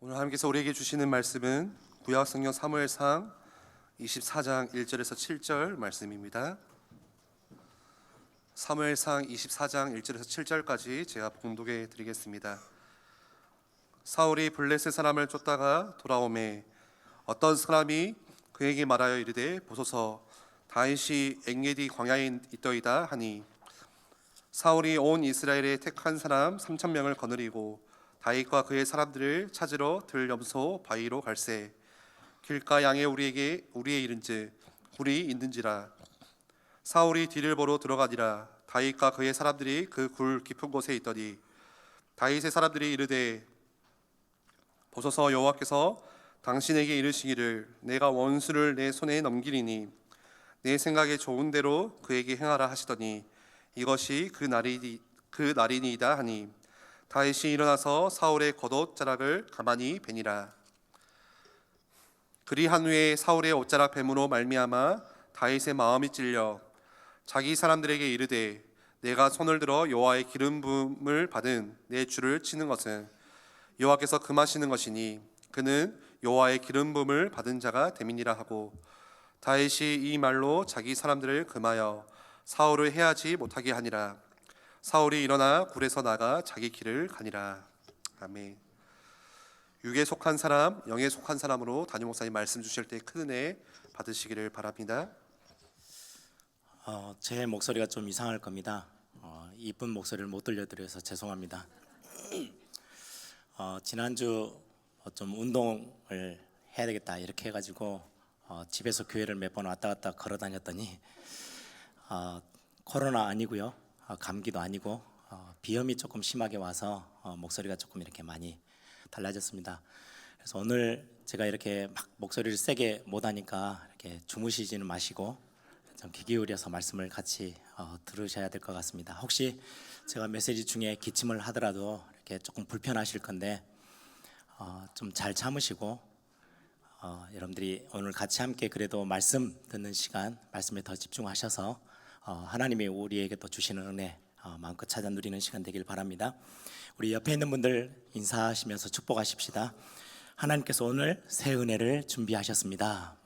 오늘 하나님께서 우리에게 주시는 말씀은 구약성경 사무엘상 24장 1절에서 7절 말씀입니다. 사무엘상 24장 1절에서 7절까지 제가 봉독해 드리겠습니다. 사울이 블레셋 사람을 쫓다가 돌아오매 어떤 사람이 그에게 말하여 이르되 보소서 다윗이 엔게디 광야에 있더이다 하니 사울이 온 이스라엘에 택한 사람 3,000명을 거느리고 다윗과 그의 사람들을 찾으러 들염소 바위로 갈새 길가 양에 우리의 이른즉 굴이 있는지라. 사울이 뒤를 보러 들어가니라. 다윗과 그의 사람들이 그 굴 깊은 곳에 있더니 다윗의 사람들이 이르되 보소서 여호와께서 당신에게 이르시기를 내가 원수를 내 손에 넘기리니 내 생각에 좋은 대로 그에게 행하라 하시더니 이것이 그 날이니이다 하니 다윗이 일어나서 사울의 겉옷자락을 가만히 베니라. 그리한 후에 사울의 옷자락 뱀으로 말미암아 다윗의 마음이 찔려 자기 사람들에게 이르되 내가 손을 들어 여호와의 기름 부음을 받은 내 주를 치는 것은 여호와께서 금하시는 것이니 그는 여호와의 기름 부음을 받은 자가 됨이니라 하고 다윗이 이 말로 자기 사람들을 금하여 사울을 해하지 못하게 하니라. 사울이 일어나 굴에서 나가 자기 길을 가니라. 아멘. 육에 속한 사람, 영에 속한 사람으로 담임 목사님 말씀 주실 때 큰 은혜 받으시기를 바랍니다. 제 목소리가 좀 이상할 겁니다. 이쁜 목소리를 못 들려드려서 죄송합니다. 지난주 좀 운동을 해야 되겠다 이렇게 해가지고 집에서 교회를 몇 번 왔다 갔다 걸어 다녔더니 코로나 아니고요, 감기도 아니고 비염이 조금 심하게 와서 목소리가 조금 이렇게 많이 달라졌습니다. 그래서 오늘 제가 이렇게 막 목소리를 세게 못 하니까 이렇게 주무시지는 마시고 좀 귀 기울여서 말씀을 같이 들으셔야 될 것 같습니다. 혹시 제가 메시지 중에 기침을 하더라도 이렇게 조금 불편하실 건데 좀 잘 참으시고 여러분들이 오늘 같이 함께 그래도 말씀 듣는 시간, 말씀에 더 집중하셔서 하나님이 우리에게 또 주시는 은혜 마음껏 찾아 누리는 시간 되길 바랍니다. 우리 옆에 있는 분들 인사하시면서 축복하십시다. 하나님께서 오늘 새 은혜를 준비하셨습니다.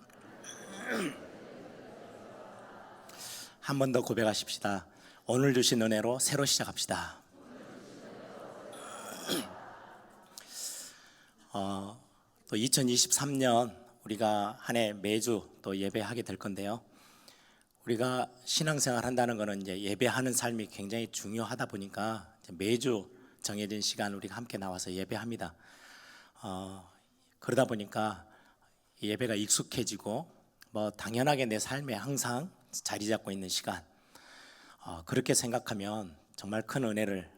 한 번 더 고백하십시다. 오늘 주신 은혜로 새로 시작합시다. 또 2023년 우리가 한 해 매주 또 예배하게 될 건데요. 우리가 신앙생활 한다는 것은 이제 예배하는 삶이 굉장히 중요하다 보니까 매주 정해진 시간 우리가 함께 나와서 예배합니다. 그러다 보니까 예배가 익숙해지고 뭐 당연하게 내 삶에 항상 자리 잡고 있는 시간, 그렇게 생각하면 정말 큰 은혜를,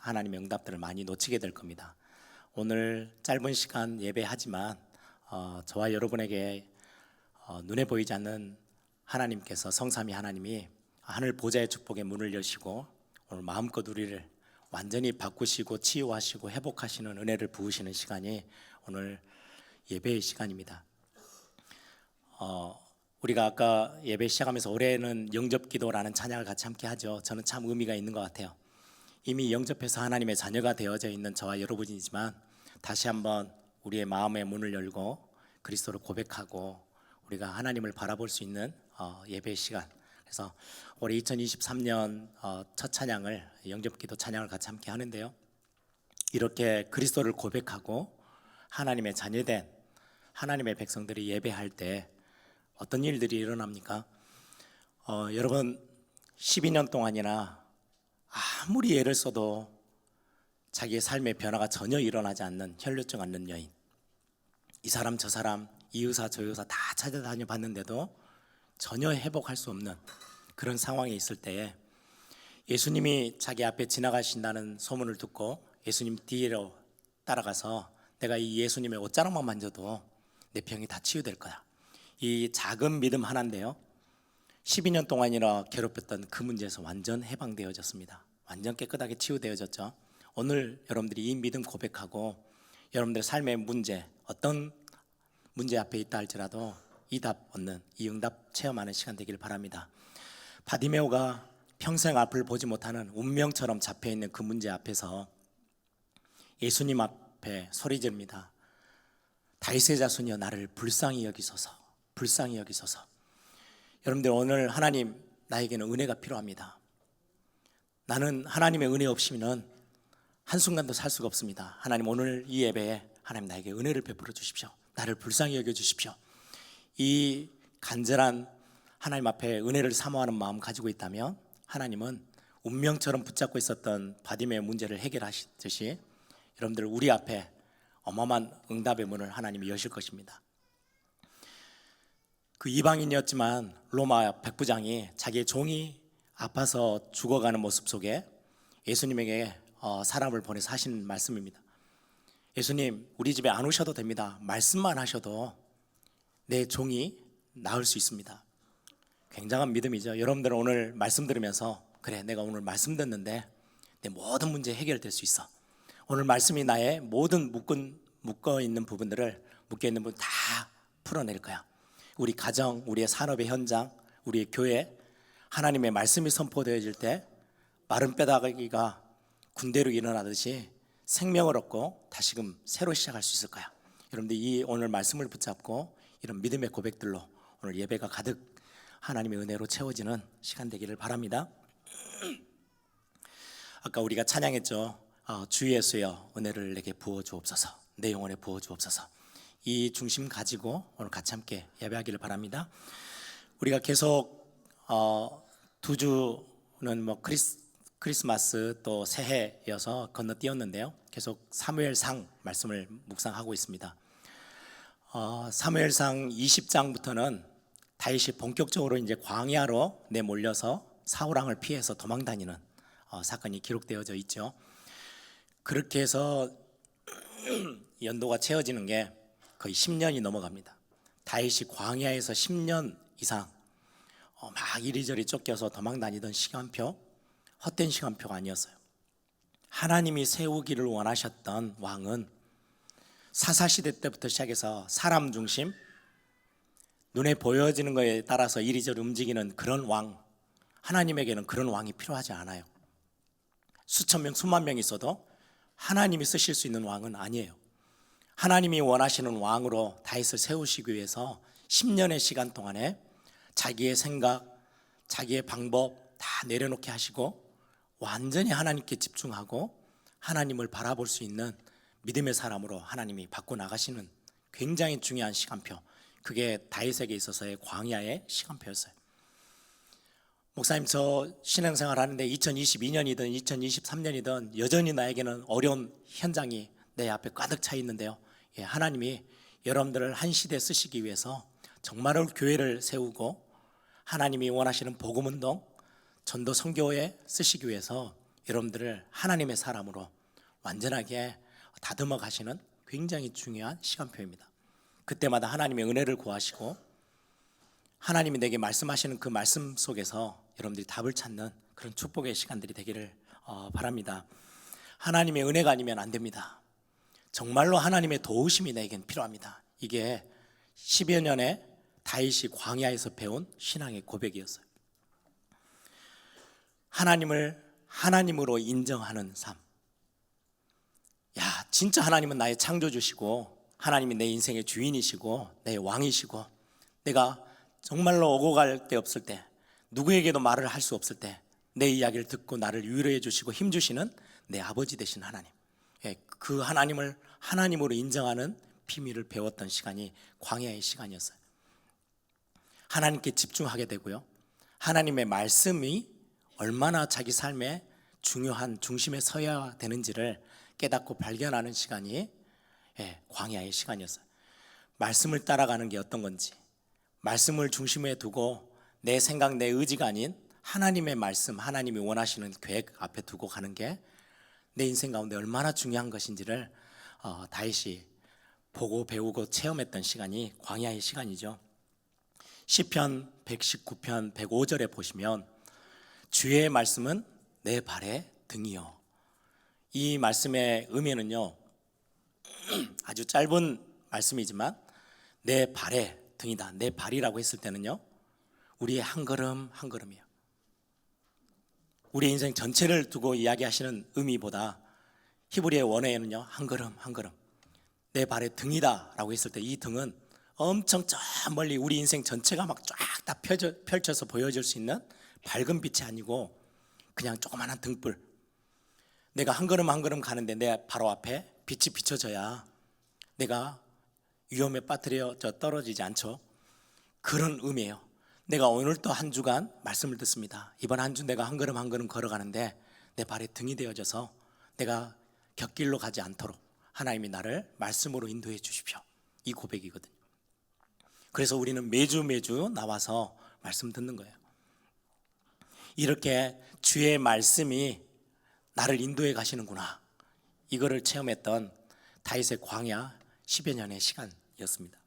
하나님의 응답들을 많이 놓치게 될 겁니다. 오늘 짧은 시간 예배하지만 저와 여러분에게 눈에 보이지 않는 하나님께서, 성삼위 하나님이 하늘 보좌의 축복의 문을 여시고 오늘 마음껏 우리를 완전히 바꾸시고 치유하시고 회복하시는 은혜를 부으시는 시간이 오늘 예배의 시간입니다. 우리가 아까 예배 시작하면서 올해는 영접기도라는 찬양을 같이 함께 하죠. 저는 참 의미가 있는 것 같아요. 이미 영접해서 하나님의 자녀가 되어져 있는 저와 여러분이지만 다시 한번 우리의 마음의 문을 열고 그리스도를 고백하고 우리가 하나님을 바라볼 수 있는 예배의 시간. 그래서 올해 2023년 첫 찬양을, 영접기도 찬양을 같이 함께 하는데요. 이렇게 그리스도를 고백하고 하나님의 자녀된 하나님의 백성들이 예배할 때 어떤 일들이 일어납니까? 여러분 12년 동안이나 아무리 애를 써도 자기의 삶의 변화가 전혀 일어나지 않는 혈류증 앓는 여인, 이 사람 저 사람, 이 의사 저 의사 다 찾아다녀 봤는데도 전혀 회복할 수 없는 그런 상황에 있을 때에 예수님이 자기 앞에 지나가신다는 소문을 듣고 예수님 뒤로 따라가서 내가 이 예수님의 옷자락만 만져도 내 병이 다 치유될 거야. 이 작은 믿음 하나인데요, 12년 동안이나 괴롭혔던 그 문제에서 완전 해방되어졌습니다. 완전 깨끗하게 치유되어졌죠. 오늘 여러분들이 이 믿음 고백하고 여러분들의 삶의 문제, 어떤 문제 앞에 있다 할지라도 이 답 얻는, 이 응답 체험하는 시간 되길 바랍니다. 바디메오가 평생 앞을 보지 못하는 운명처럼 잡혀있는 그 문제 앞에서 예수님 앞에 소리 지릅니다. 다윗의 자손이여 나를 불쌍히 여기소서. 불쌍히 여기소서. 여러분들 오늘 하나님 나에게는 은혜가 필요합니다. 나는 하나님의 은혜 없이는 한순간도 살 수가 없습니다. 하나님 오늘 이 예배에 하나님 나에게 은혜를 베풀어 주십시오. 나를 불쌍히 여겨 주십시오. 이 간절한 하나님 앞에 은혜를 사모하는 마음 가지고 있다면 하나님은 운명처럼 붙잡고 있었던 바디메의 문제를 해결하시듯이 여러분들 우리 앞에 어마어마한 응답의 문을 하나님이 여실 것입니다. 그 이방인이었지만 로마 백부장이 자기의 종이 아파서 죽어가는 모습 속에 예수님에게 사람을 보내서 하신 말씀입니다. 예수님, 우리 집에 안 오셔도 됩니다. 말씀만 하셔도 내 종이 나을 수 있습니다. 굉장한 믿음이죠. 여러분들은 오늘 말씀 들으면서 그래, 내가 오늘 말씀 듣는데 내 모든 문제 해결될 수 있어. 오늘 말씀이 나의 모든 묶어 있는 부분들을 다 풀어낼 거야. 우리 가정, 우리의 산업의 현장, 우리의 교회, 하나님의 말씀이 선포되어질 때 마른 뼈다귀가 군대로 일어나듯이 생명을 얻고 다시금 새로 시작할 수 있을 거야. 여러분들 이 오늘 말씀을 붙잡고 이런 믿음의 고백들로 오늘 예배가 가득 하나님의 은혜로 채워지는 시간 되기를 바랍니다. 아까 우리가 찬양했죠. 주 예수여 은혜를 내게 부어 주옵소서. 내 영혼에 부어 주옵소서. 이 중심 가지고 오늘 같이 함께 예배하기를 바랍니다. 우리가 계속 두 주는 크리스마스 또 새해여서 건너뛰었는데요. 계속 사무엘상 말씀을 묵상하고 있습니다. 사무엘상 20장부터는 다윗이 본격적으로 이제 광야로 내몰려서 사울 왕을 피해서 도망다니는 사건이 기록되어져 있죠. 그렇게 해서 연도가 채워지는 게 거의 10년이 넘어갑니다. 다윗이 광야에서 10년 이상 막 이리저리 쫓겨서 도망다니던 시간표, 헛된 시간표가 아니었어요. 하나님이 세우기를 원하셨던 왕은 사사시대 때부터 시작해서 사람 중심, 눈에 보여지는 것에 따라서 이리저리 움직이는 그런 왕, 하나님에게는 그런 왕이 필요하지 않아요. 수천 명, 수만 명 있어도 하나님이 쓰실 수 있는 왕은 아니에요. 하나님이 원하시는 왕으로 다윗을 세우시기 위해서 10년의 시간 동안에 자기의 생각, 자기의 방법 다 내려놓게 하시고 완전히 하나님께 집중하고 하나님을 바라볼 수 있는 믿음의 사람으로 하나님이 바꿔나가시는 굉장히 중요한 시간표, 그게 다윗에게 있어서의 광야의 시간표였어요. 목사님, 저 신앙생활 하는데 2022년이든 2023년이든 여전히 나에게는 어려운 현장이 내 앞에 가득 차 있는데요. 하나님이 여러분들을 한 시대에 쓰시기 위해서 정말로 교회를 세우고 하나님이 원하시는 복음운동, 전도 선교에 쓰시기 위해서 여러분들을 하나님의 사람으로 완전하게 다듬어 가시는 굉장히 중요한 시간표입니다. 그때마다 하나님의 은혜를 구하시고 하나님이 내게 말씀하시는 그 말씀 속에서 여러분들이 답을 찾는 그런 축복의 시간들이 되기를 바랍니다. 하나님의 은혜가 아니면 안 됩니다. 정말로 하나님의 도우심이 내겐 필요합니다. 이게 10여 년의 다윗이 광야에서 배운 신앙의 고백이었어요. 하나님을 하나님으로 인정하는 삶. 야, 진짜 하나님은 나의 창조주시고 하나님이 내 인생의 주인이시고 내 왕이시고 내가 정말로 오고 갈 데 없을 때, 누구에게도 말을 할 수 없을 때 내 이야기를 듣고 나를 위로해 주시고 힘 주시는 내 아버지 되신 하나님, 그 하나님을 하나님으로 인정하는 비밀을 배웠던 시간이 광야의 시간이었어요. 하나님께 집중하게 되고요, 하나님의 말씀이 얼마나 자기 삶의 중요한 중심에 서야 되는지를 깨닫고 발견하는 시간이 광야의 시간이었어요. 말씀을 따라가는 게 어떤 건지, 말씀을 중심에 두고 내 생각, 내 의지가 아닌 하나님의 말씀, 하나님이 원하시는 계획 앞에 두고 가는 게 내 인생 가운데 얼마나 중요한 것인지를 다윗이 보고 배우고 체험했던 시간이 광야의 시간이죠. 시편 119편 105절에 보시면 주의 말씀은 내 발의 등이요. 이 말씀의 의미는요, 아주 짧은 말씀이지만 내 발의 등이다. 내 발이라고 했을 때는요, 우리의 한 걸음 한 걸음이에요. 우리 인생 전체를 두고 이야기하시는 의미보다 히브리의 원어에는요, 한 걸음 한 걸음, 내 발의 등이다라고 했을 때 이 등은 엄청 저 멀리 우리 인생 전체가 막 쫙 다 펼쳐서 보여질 수 있는 밝은 빛이 아니고 그냥 조그마한 등불. 내가 한 걸음 한 걸음 가는데 내 바로 앞에 빛이 비춰져야 내가 위험에 빠뜨려져 떨어지지 않죠. 그런 의미예요. 내가 오늘 또 한 주간 말씀을 듣습니다. 이번 한 주 내가 한 걸음 한 걸음 걸어가는데 내 발에 등이 되어져서 내가 곁길로 가지 않도록 하나님이 나를 말씀으로 인도해 주십시오. 이 고백이거든요. 그래서 우리는 매주 나와서 말씀 듣는 거예요. 이렇게 주의 말씀이 나를 인도해 가시는구나, 이거를 체험했던 다윗의 광야 10여 년의 시간이었습니다.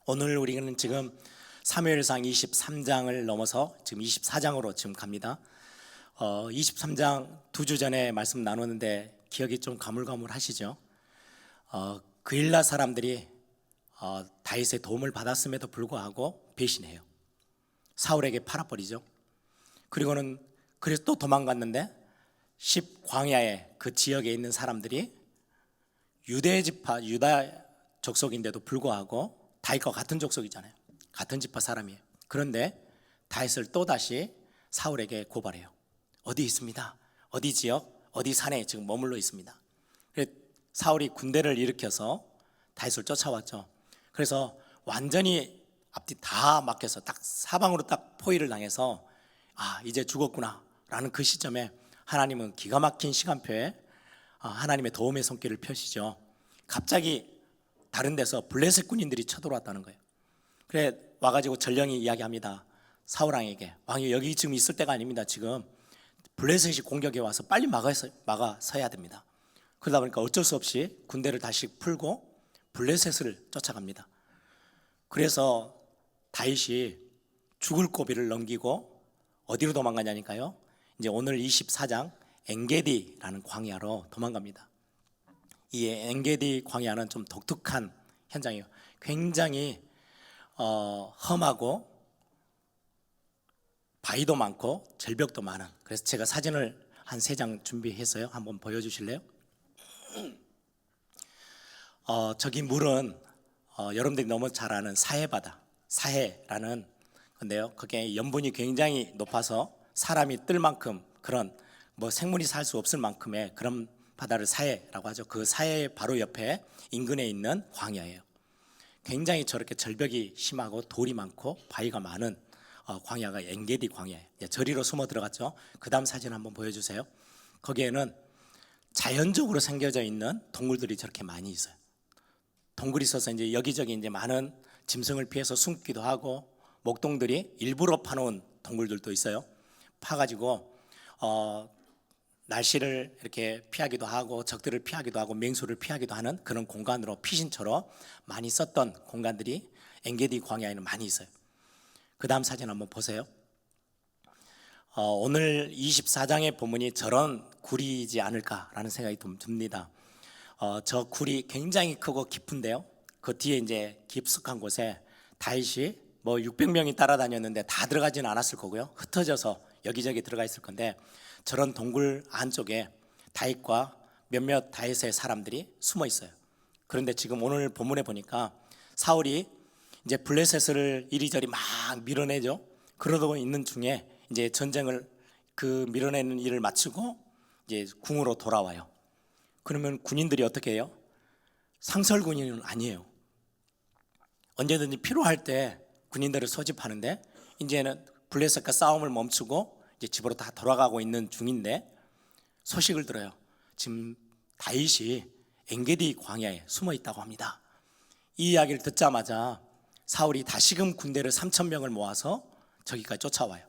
오늘 우리는 지금 사무엘상 23장을 넘어서 지금 24장으로 지금 갑니다. 23장 2주 전에 말씀 나누는데 기억이 좀 가물가물하시죠? 그일라 사람들이 다윗의 도움을 받았음에도 불구하고 배신해요. 사울에게 팔아버리죠. 그리고는 그래서 또 도망갔는데 10광야의 그 지역에 있는 사람들이 유대 지파, 유다 족속인데도 불구하고 다윗과 같은 족속이잖아요. 같은 지파 사람이에요. 그런데 다윗을 또다시 사울에게 고발해요. 어디 있습니다. 어디 지역, 어디 산에 지금 머물러 있습니다. 그래서 사울이 군대를 일으켜서 다윗을 쫓아왔죠. 그래서 완전히 앞뒤 다 막혀서 딱 사방으로 딱 포위를 당해서 이제 죽었구나 라는 그 시점에 하나님은 기가 막힌 시간표에 하나님의 도움의 손길을 펴시죠. 갑자기 다른 데서 블레셋 군인들이 쳐들어왔다는 거예요. 그래 와가지고 전령이 이야기합니다. 사울왕에게, 왕이 여기 지금 있을 때가 아닙니다. 지금 블레셋이 공격해 와서 빨리 막아서야 됩니다. 그러다 보니까 어쩔 수 없이 군대를 다시 풀고 블레셋을 쫓아갑니다. 그래서 다윗이 죽을 고비를 넘기고 어디로 도망가냐니까요. 이제 오늘 24장 엔게디라는 광야로 도망갑니다. 이 엔게디 광야는 좀 독특한 현장이에요. 굉장히 험하고 바위도 많고 절벽도 많은. 그래서 제가 사진을 한 3장 준비했어요. 한번 보여주실래요? 저기 물은 여러분들이 너무 잘 아는 사해바다, 사해라는 건데요. 그게 염분이 굉장히 높아서 사람이 뜰 만큼 그런 생물이 살 수 없을 만큼의 그런 바다를 사해라고 하죠. 그 사해 바로 옆에 인근에 있는 광야예요. 굉장히 저렇게 절벽이 심하고 돌이 많고 바위가 많은 광야가 엔게디 광야예요. 저리로 숨어 들어갔죠. 그 다음 사진 한번 보여주세요. 거기에는 자연적으로 생겨져 있는 동굴들이 저렇게 많이 있어요. 동굴이 있어서 이제 여기저기 이제 많은 짐승을 피해서 숨기도 하고 목동들이 일부러 파놓은 동굴들도 있어요. 파가지고 날씨를 이렇게 피하기도 하고 적들을 피하기도 하고 맹수를 피하기도 하는 그런 공간으로 피신처럼 많이 썼던 공간들이 엔게디 광야에는 많이 있어요. 그 다음 사진 한번 보세요. 오늘 24장의 본문이 저런 굴이지 않을까라는 생각이 좀 듭니다. 저 굴이 굉장히 크고 깊은데요. 그 뒤에 이제 깊숙한 곳에 다윗이 600명이 따라다녔는데 다 들어가지는 않았을 거고요. 흩어져서 여기저기 들어가 있을 건데 저런 동굴 안쪽에 다윗과 몇몇 다윗의 사람들이 숨어 있어요. 그런데 지금 오늘 본문에 보니까 사울이 이제 블레셋을 이리저리 막 밀어내죠. 그러고 있는 중에 이제 전쟁을 그 밀어내는 일을 마치고 이제 궁으로 돌아와요. 그러면 군인들이 어떻게 해요? 상설 군인은 아니에요. 언제든지 필요할 때 군인들을 소집하는데 이제는 블레셋과 싸움을 멈추고 이제 집으로 다 돌아가고 있는 중인데 소식을 들어요. 지금 다윗이 엔게디 광야에 숨어 있다고 합니다. 이 이야기를 듣자마자 사울이 다시금 군대를 3,000명을 모아서 저기까지 쫓아와요.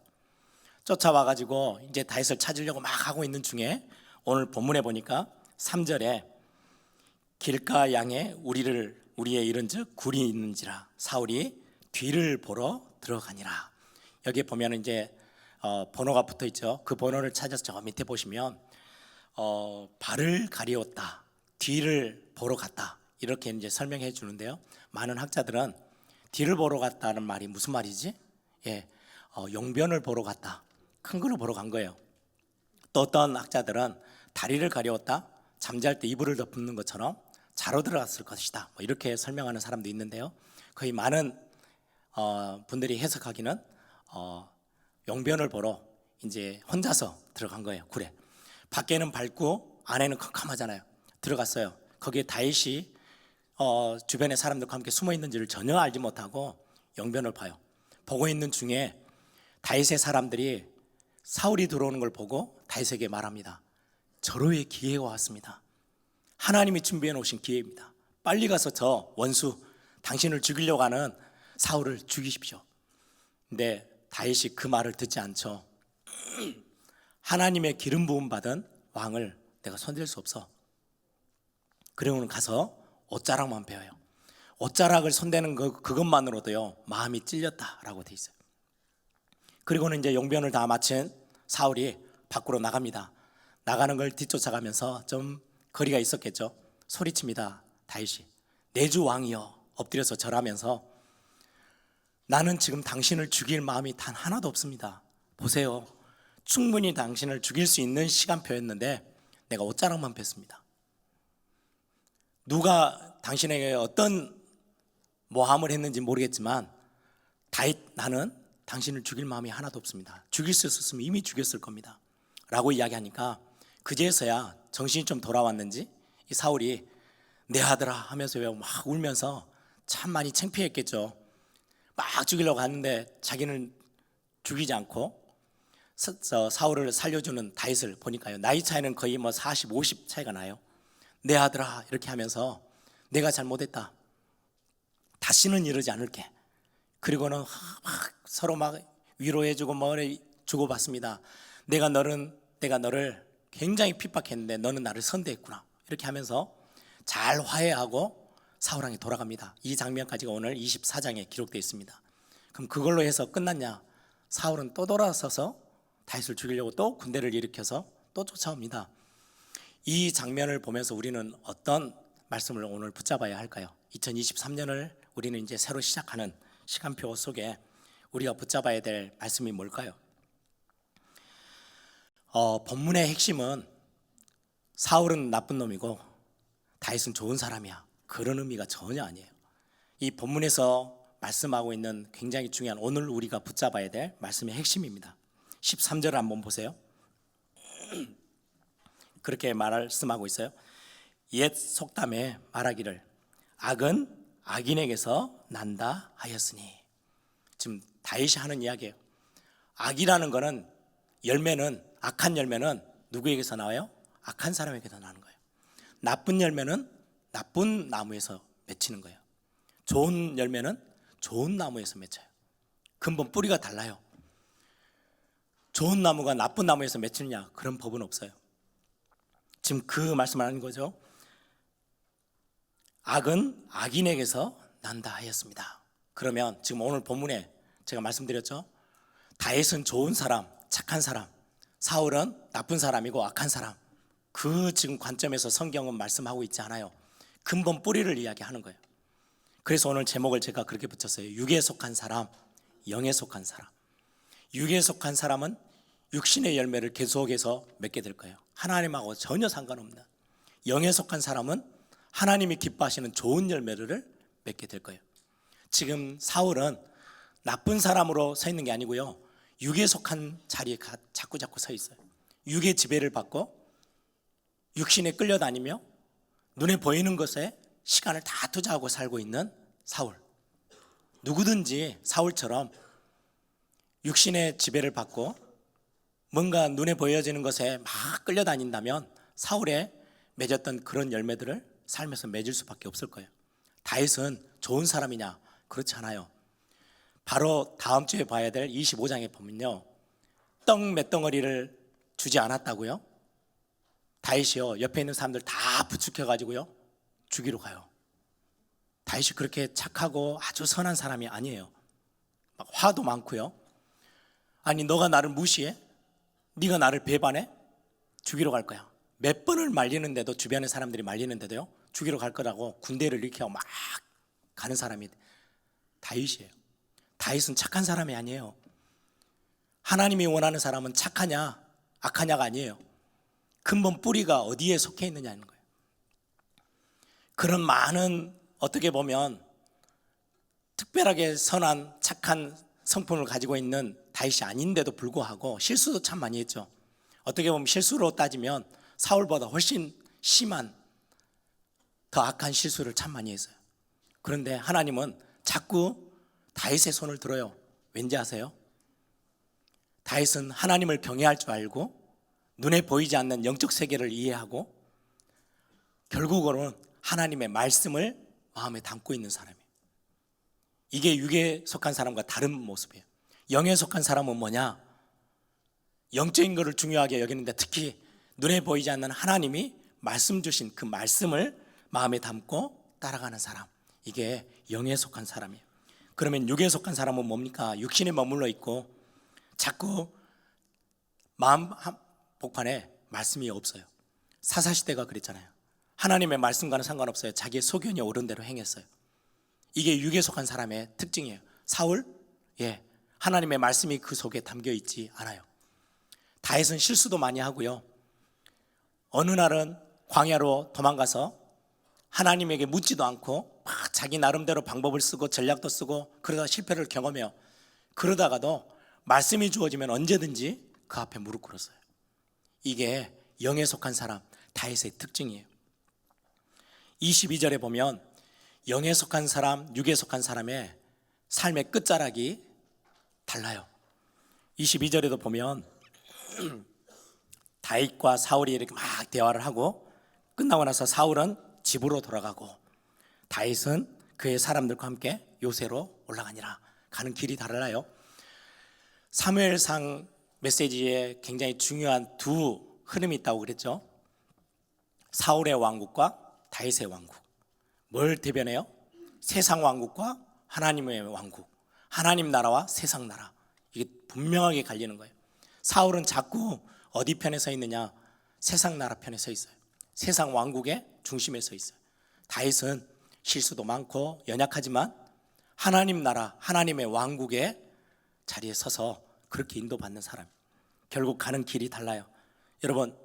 쫓아와가지고 이제 다윗을 찾으려고 막 하고 있는 중에 오늘 본문에 보니까 3절에 길가 양에 우리의 이른즉 굴이 있는지라 사울이 뒤를 보러 들어가니라. 여기 보면 이제 번호가 붙어 있죠. 그 번호를 찾아서 저 밑에 보시면 발을 가리웠다, 뒤를 보러 갔다 이렇게 이제 설명해 주는데요. 많은 학자들은 뒤를 보러 갔다는 말이 무슨 말이지? 용변을 보러 갔다, 큰 거를 보러 간 거예요. 또 어떤 학자들은 다리를 가리웠다, 잠잘 때 이불을 덮는 것처럼 자로 들어갔을 것이다. 뭐 이렇게 설명하는 사람도 있는데요. 거의 많은 분들이 해석하기는 용변을 보러 이제 혼자서 들어간 거예요. 굴에. 밖에는 밝고 안에는 컴컴하잖아요. 들어갔어요. 거기에 다윗이 주변의 사람들과 함께 숨어 있는지를 전혀 알지 못하고 용변을 봐요. 보고 있는 중에 다윗의 사람들이 사울이 들어오는 걸 보고 다윗에게 말합니다. 절호의 기회가 왔습니다. 하나님이 준비해 놓으신 기회입니다. 빨리 가서 저 원수, 당신을 죽이려고 하는 사울을 죽이십시오. 근데 다윗이 그 말을 듣지 않죠. 하나님의 기름 부음 받은 왕을 내가 손댈 수 없어. 그러고는 가서 옷자락만 베어요. 옷자락을 손대는 그것만으로도요 마음이 찔렸다라고 돼 있어요. 그리고는 이제 용변을 다 마친 사울이 밖으로 나갑니다. 나가는 걸 뒤쫓아가면서 좀 거리가 있었겠죠. 소리칩니다. 다윗이 내 주 왕이여, 엎드려서 절하면서 나는 지금 당신을 죽일 마음이 단 하나도 없습니다. 보세요. 충분히 당신을 죽일 수 있는 시간표였는데 내가 옷자락만 뺐습니다. 누가 당신에게 어떤 모함을 했는지 모르겠지만 다윗, 나는 당신을 죽일 마음이 하나도 없습니다. 죽일 수 있었으면 이미 죽였을 겁니다 라고 이야기하니까 그제서야 정신이 좀 돌아왔는지 이 사울이 내 아들아 하면서 막 울면서 참 많이 창피했겠죠. 막 죽이려고 하는데 자기는 죽이지 않고 사울을 살려주는 다윗을 보니까요 나이 차이는 거의 40, 50 차이가 나요. 내 아들아 이렇게 하면서 내가 잘못했다, 다시는 이러지 않을게. 그리고는 막 서로 막 위로해주고 뭐를 주고받습니다. 내가 너를 굉장히 핍박했는데 너는 나를 선대했구나. 이렇게 하면서 잘 화해하고 사울왕이 돌아갑니다. 이 장면까지가 오늘 24장에 기록되어 있습니다. 그럼 그걸로 해서 끝났냐? 사울은 또 돌아서서 다윗을 죽이려고 또 군대를 일으켜서 또 쫓아옵니다. 이 장면을 보면서 우리는 어떤 말씀을 오늘 붙잡아야 할까요? 2023년을 우리는 이제 새로 시작하는 시간표 속에 우리가 붙잡아야 될 말씀이 뭘까요? 본문의 핵심은 사울은 나쁜 놈이고 다윗은 좋은 사람이야, 그런 의미가 전혀 아니에요. 이 본문에서 말씀하고 있는 굉장히 중요한 오늘 우리가 붙잡아야 될 말씀의 핵심입니다. 13절을 한번 보세요. 그렇게 말씀하고 있어요. 옛 속담에 말하기를 악은 악인에게서 난다 하였으니. 지금 다윗이 하는 이야기예요. 악이라는 거는 열매는, 악한 열매는 누구에게서 나와요? 악한 사람에게서 나는 거예요. 나쁜 열매는 나쁜 나무에서 맺히는 거예요. 좋은 열매는 좋은 나무에서 맺혀요. 근본 뿌리가 달라요. 좋은 나무가 나쁜 나무에서 맺히느냐? 그런 법은 없어요. 지금 그 말씀을 하는 거죠. 악은 악인에게서 난다 하였습니다. 그러면 지금 오늘 본문에 제가 말씀드렸죠. 다윗은 좋은 사람, 착한 사람, 사울은 나쁜 사람이고 악한 사람. 그 지금 관점에서 성경은 말씀하고 있지 않아요. 근본 뿌리를 이야기하는 거예요. 그래서 오늘 제목을 제가 그렇게 붙였어요. 육에 속한 사람, 영에 속한 사람. 육에 속한 사람은 육신의 열매를 계속해서 맺게 될 거예요. 하나님하고 전혀 상관없는. 영에 속한 사람은 하나님이 기뻐하시는 좋은 열매를 맺게 될 거예요. 지금 사울은 나쁜 사람으로 서 있는 게 아니고요, 육에 속한 자리에 자꾸 서 있어요. 육의 지배를 받고 육신에 끌려다니며 눈에 보이는 것에 시간을 다 투자하고 살고 있는 사울. 누구든지 사울처럼 육신의 지배를 받고 뭔가 눈에 보여지는 것에 막 끌려다닌다면 사울에 맺었던 그런 열매들을 삶에서 맺을 수밖에 없을 거예요. 다윗은 좋은 사람이냐? 그렇지 않아요. 바로 다음 주에 봐야 될 25장에 보면요, 떡 몇 덩어리를 주지 않았다고요? 다윗이요 옆에 있는 사람들 다 부축해가지고요 죽이러 가요. 다윗이 그렇게 착하고 아주 선한 사람이 아니에요. 막 화도 많고요. 아니 너가 나를 무시해? 네가 나를 배반해? 죽이러 갈 거야. 몇 번을 말리는데도, 주변의 사람들이 말리는데도요 죽이러 갈 거라고 군대를 일으켜 막 가는 사람이 다윗이에요. 다윗은 착한 사람이 아니에요. 하나님이 원하는 사람은 착하냐 악하냐가 아니에요. 근본 뿌리가 어디에 속해 있느냐는 거예요. 그런 많은 어떻게 보면 특별하게 선한 착한 성품을 가지고 있는 다윗이 아닌데도 불구하고 실수도 참 많이 했죠. 어떻게 보면 실수로 따지면 사울보다 훨씬 심한 더 악한 실수를 참 많이 했어요. 그런데 하나님은 자꾸 다윗의 손을 들어요. 왠지 아세요? 다윗은 하나님을 경외할 줄 알고 눈에 보이지 않는 영적 세계를 이해하고 결국으로는 하나님의 말씀을 마음에 담고 있는 사람이에요. 이게 육에 속한 사람과 다른 모습이에요. 영에 속한 사람은 뭐냐? 영적인 것을 중요하게 여기는데 특히 눈에 보이지 않는 하나님이 말씀 주신 그 말씀을 마음에 담고 따라가는 사람, 이게 영에 속한 사람이에요. 그러면 육에 속한 사람은 뭡니까? 육신에 머물러 있고 자꾸 마음 복판에 말씀이 없어요. 사사시대가 그랬잖아요. 하나님의 말씀과는 상관없어요. 자기의 소견이 옳은 대로 행했어요. 이게 육에 속한 사람의 특징이에요. 사울, 하나님의 말씀이 그 속에 담겨 있지 않아요. 다윗은 실수도 많이 하고요. 어느 날은 광야로 도망가서 하나님에게 묻지도 않고 막 자기 나름대로 방법을 쓰고 전략도 쓰고 그러다 실패를 경험해요. 그러다가도 말씀이 주어지면 언제든지 그 앞에 무릎 꿇었어요. 이게 영에 속한 사람 다윗의 특징이에요. 22절에 보면 영에 속한 사람, 육에 속한 사람의 삶의 끝자락이 달라요. 22절에도 보면 다윗과 사울이 이렇게 막 대화를 하고 끝나고 나서 사울은 집으로 돌아가고 다윗은 그의 사람들과 함께 요새로 올라가니라. 가는 길이 달라요. 사무엘상 메시지에 굉장히 중요한 두 흐름이 있다고 그랬죠. 사울의 왕국과 다윗의 왕국. 뭘 대변해요? 세상 왕국과 하나님의 왕국, 하나님 나라와 세상 나라. 이게 분명하게 갈리는 거예요. 사울은 자꾸 어디 편에 서 있느냐? 세상 나라 편에 서 있어요. 세상 왕국의 중심에 서 있어요. 다윗은 실수도 많고 연약하지만 하나님 나라, 하나님의 왕국의 자리에 서서 그렇게 인도받는 사람. 결국 가는 길이 달라요. 여러분,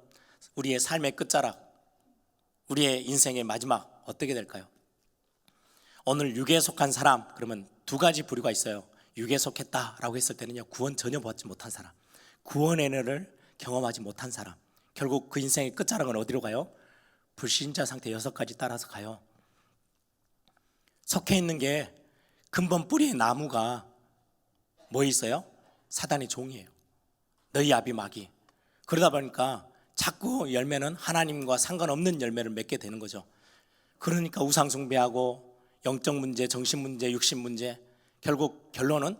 우리의 삶의 끝자락, 우리의 인생의 마지막 어떻게 될까요? 오늘 육에 속한 사람, 그러면 두 가지 부류가 있어요. 육에 속했다라고 했을 때는요, 구원 전혀 받지 못한 사람, 구원의 은혜를 경험하지 못한 사람. 결국 그 인생의 끝자락은 어디로 가요? 불신자 상태 6가지 따라서 가요. 속해 있는 게 근본 뿌리의 나무가 뭐 있어요? 사단의 종이에요. 너희 아비 마귀. 그러다 보니까 자꾸 열매는 하나님과 상관없는 열매를 맺게 되는 거죠. 그러니까 우상 숭배하고 영적 문제, 정신 문제, 육신 문제, 결국 결론은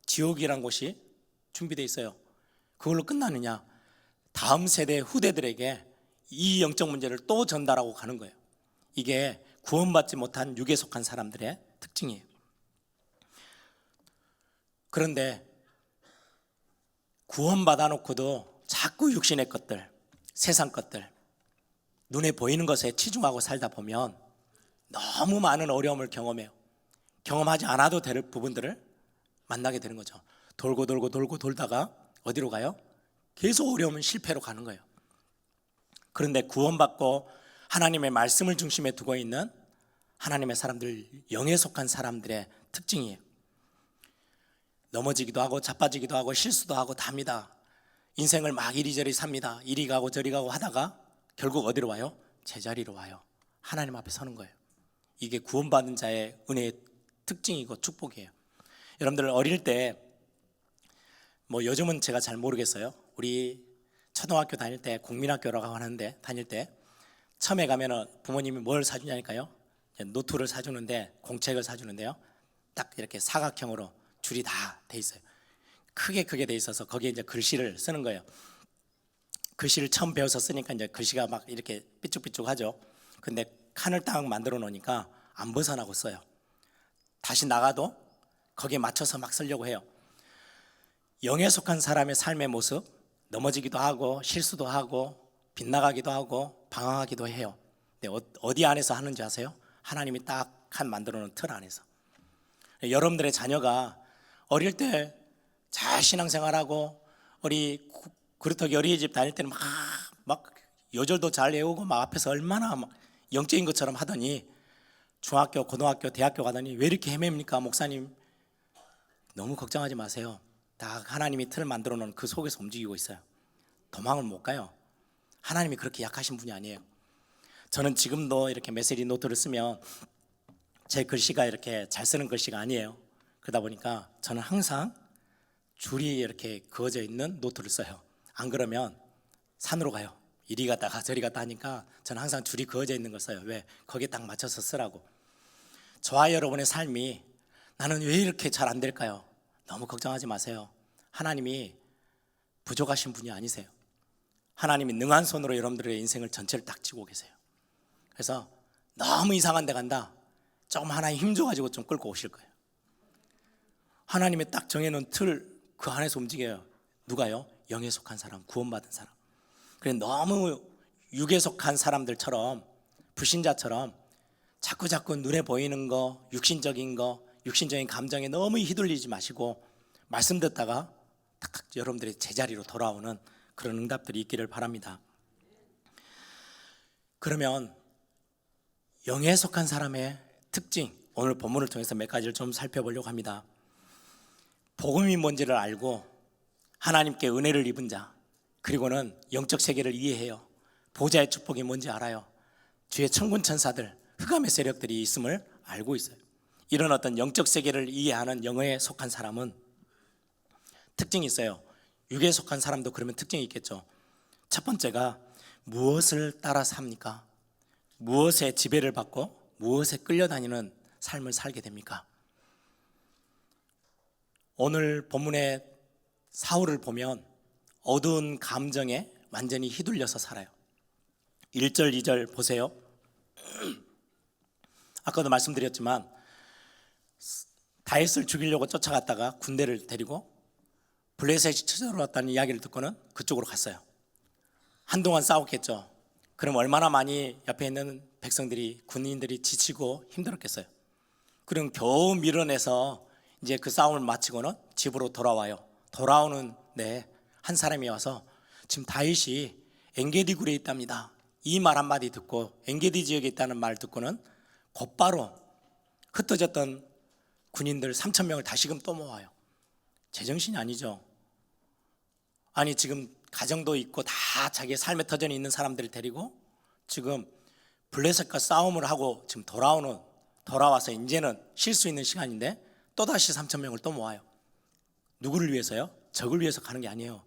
지옥이란 곳이 준비되어 있어요. 그걸로 끝나느냐? 다음 세대 후대들에게 이 영적 문제를 또 전달하고 가는 거예요. 이게 구원받지 못한 육에 속한 사람들의 특징이에요. 그런데 구원받아 놓고도 자꾸 육신의 것들, 세상 것들, 눈에 보이는 것에 치중하고 살다 보면 너무 많은 어려움을 경험해요. 경험하지 않아도 될 부분들을 만나게 되는 거죠. 돌고 돌고 돌고 돌다가 어디로 가요? 계속 어려우면 실패로 가는 거예요. 그런데 구원받고 하나님의 말씀을 중심에 두고 있는 하나님의 사람들, 영에 속한 사람들의 특징이에요. 넘어지기도 하고 자빠지기도 하고 실수도 하고 답니다. 인생을 막 이리저리 삽니다. 이리 가고 저리 가고 하다가 결국 어디로 와요? 제자리로 와요. 하나님 앞에 서는 거예요. 이게 구원받은 자의 은혜의 특징이고 축복이에요. 여러분들 어릴 때 뭐 요즘은 제가 잘 모르겠어요. 우리 초등학교 다닐 때 국민학교라고 하는데 다닐 때 처음에 가면은 부모님이 뭘 사주냐니까요. 노트를 사주는데 공책을 사주는데요. 딱 이렇게 사각형으로 줄이 다 돼 있어요. 크게 돼 있어서 거기에 이제 글씨를 쓰는 거예요. 글씨를 처음 배워서 쓰니까 이제 글씨가 막 이렇게 삐쭉삐쭉하죠. 근데 칸을 딱 만들어 놓으니까 안 벗어나고 써요. 다시 나가도 거기에 맞춰서 막 쓰려고 해요. 영에 속한 사람의 삶의 모습, 넘어지기도 하고 실수도 하고 빗나가기도 하고 방황하기도 해요. 근데 어디 안에서 하는지 아세요? 하나님이 딱 칸 만들어 놓은 틀 안에서. 여러분들의 자녀가 어릴 때 잘 신앙생활하고 우리 그루터기 어린이집 다닐 때는 막 요절도 잘 외우고 막 앞에서 얼마나 막 영적인 것처럼 하더니 중학교, 고등학교, 대학교 가더니 왜 이렇게 헤맵니까 목사님? 너무 걱정하지 마세요. 다 하나님이 틀을 만들어 놓은 그 속에서 움직이고 있어요. 도망을 못 가요. 하나님이 그렇게 약하신 분이 아니에요. 저는 지금도 이렇게 메시지 노트를 쓰면 제 글씨가 이렇게 잘 쓰는 글씨가 아니에요. 그러다 보니까 저는 항상 줄이 이렇게 그어져 있는 노트를 써요. 안 그러면 산으로 가요. 이리 갔다가 저리 갔다 하니까 저는 항상 줄이 그어져 있는 걸 써요. 왜? 거기에 딱 맞춰서 쓰라고. 저와 여러분의 삶이 나는 왜 이렇게 잘 안 될까요? 너무 걱정하지 마세요. 하나님이 부족하신 분이 아니세요. 하나님이 능한 손으로 여러분들의 인생을 전체를 딱 쥐고 계세요. 그래서 너무 이상한 데 간다, 조금 하나님 힘 줘가지고 좀 끌고 오실 거예요. 하나님의 딱 정해놓은 틀 그 안에서 움직여요. 누가요? 영에 속한 사람, 구원받은 사람. 그래, 너무 육에 속한 사람들처럼, 불신자처럼 자꾸 눈에 보이는 거, 육신적인 거, 육신적인 감정에 너무 휘둘리지 마시고 말씀 듣다가 딱 여러분들의 제자리로 돌아오는 그런 응답들이 있기를 바랍니다. 그러면 영에 속한 사람의 특징, 오늘 본문을 통해서 몇 가지를 좀 살펴보려고 합니다. 복음이 뭔지를 알고 하나님께 은혜를 입은 자, 그리고는 영적 세계를 이해해요. 보좌의 축복이 뭔지 알아요. 주의 천군 천사들, 흑암의 세력들이 있음을 알고 있어요. 이런 어떤 영적 세계를 이해하는 영에 속한 사람은 특징이 있어요. 육에 속한 사람도 그러면 특징이 있겠죠. 첫 번째가 무엇을 따라 삽니까? 무엇에 지배를 받고 무엇에 끌려다니는 삶을 살게 됩니까? 오늘 본문의 사울을 보면 어두운 감정에 완전히 휘둘려서 살아요. 1절, 2절 보세요. 아까도 말씀드렸지만 다윗을 죽이려고 쫓아갔다가 군대를 데리고 블레셋이 쳐들어왔다는 이야기를 듣고는 그쪽으로 갔어요. 한동안 싸웠겠죠. 그럼 얼마나 많이 옆에 있는 백성들이, 군인들이 지치고 힘들었겠어요. 그럼 겨우 밀어내서 이제 그 싸움을 마치고는 집으로 돌아와요. 돌아오는데 한 사람이 와서 지금 다윗이 엔게디 굴에 있답니다. 이 말 한마디 듣고, 엔게디 지역에 있다는 말 듣고는 곧바로 흩어졌던 군인들 3,000명을 다시금 또 모아요. 제정신이 아니죠. 아니, 지금 가정도 있고 다 자기의 삶의 터전이 있는 사람들을 데리고 지금 블레셋과 싸움을 하고 지금 돌아와서 이제는 쉴 수 있는 시간인데 또다시 3,000명을 또 모아요. 누구를 위해서요? 적을 위해서 가는 게 아니에요.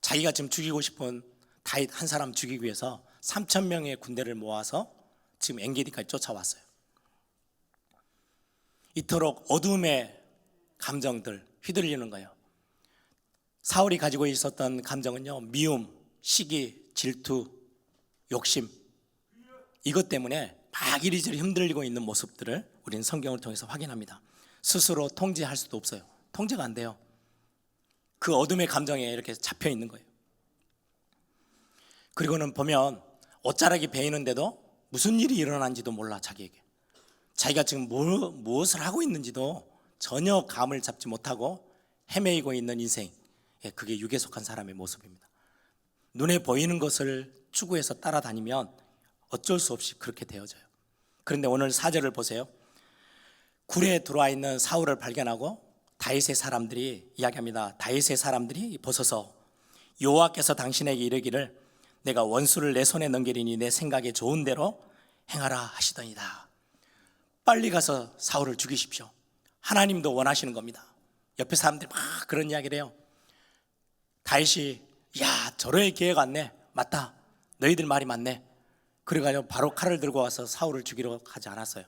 자기가 지금 죽이고 싶은 다윗 한 사람 죽이기 위해서 3,000명의 군대를 모아서 지금 엔게디까지 쫓아왔어요. 이토록 어둠의 감정들 휘둘리는 거예요. 사울이 가지고 있었던 감정은요, 미움, 시기, 질투, 욕심, 이것 때문에 막 이리저리 흔들리고 있는 모습들을 우리는 성경을 통해서 확인합니다. 스스로 통제할 수도 없어요. 통제가 안 돼요. 그 어둠의 감정에 이렇게 잡혀 있는 거예요. 그리고는 보면 옷자락이 베이는데도 무슨 일이 일어난지도 몰라. 자기가 지금 무엇을 하고 있는지도 전혀 감을 잡지 못하고 헤매이고 있는 인생, 그게 육에 속한 사람의 모습입니다. 눈에 보이는 것을 추구해서 따라다니면 어쩔 수 없이 그렇게 되어져요. 그런데 오늘 4절을 보세요. 굴에 들어와 있는 사울을 발견하고 다윗의 사람들이 이야기합니다. 다윗의 사람들이 벗어서 여호와께서 당신에게 이르기를 내가 원수를 내 손에 넘기리니 내 생각에 좋은 대로 행하라 하시더니다. 빨리 가서 사울을 죽이십시오. 하나님도 원하시는 겁니다. 옆에 사람들이 막 그런 이야기를 해요. 다윗이 야, 저러의 기회가 왔네. 맞다. 너희들 말이 맞네. 그래가지고 바로 칼을 들고 와서 사울을 죽이러 가지 않았어요.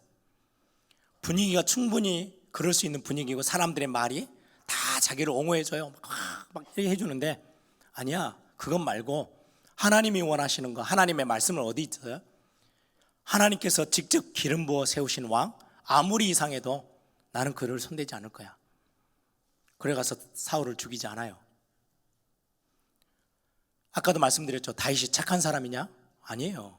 분위기가 충분히 그럴 수 있는 분위기고 사람들의 말이 다 자기를 옹호해줘요. 막 이렇게 해주는데 아니야. 그것 말고 하나님이 원하시는 거, 하나님의 말씀은 어디 있어요? 하나님께서 직접 기름 부어 세우신 왕, 아무리 이상해도 나는 그를 손대지 않을 거야. 그래 가서 사울을 죽이지 않아요. 아까도 말씀드렸죠. 다윗이 착한 사람이냐? 아니에요.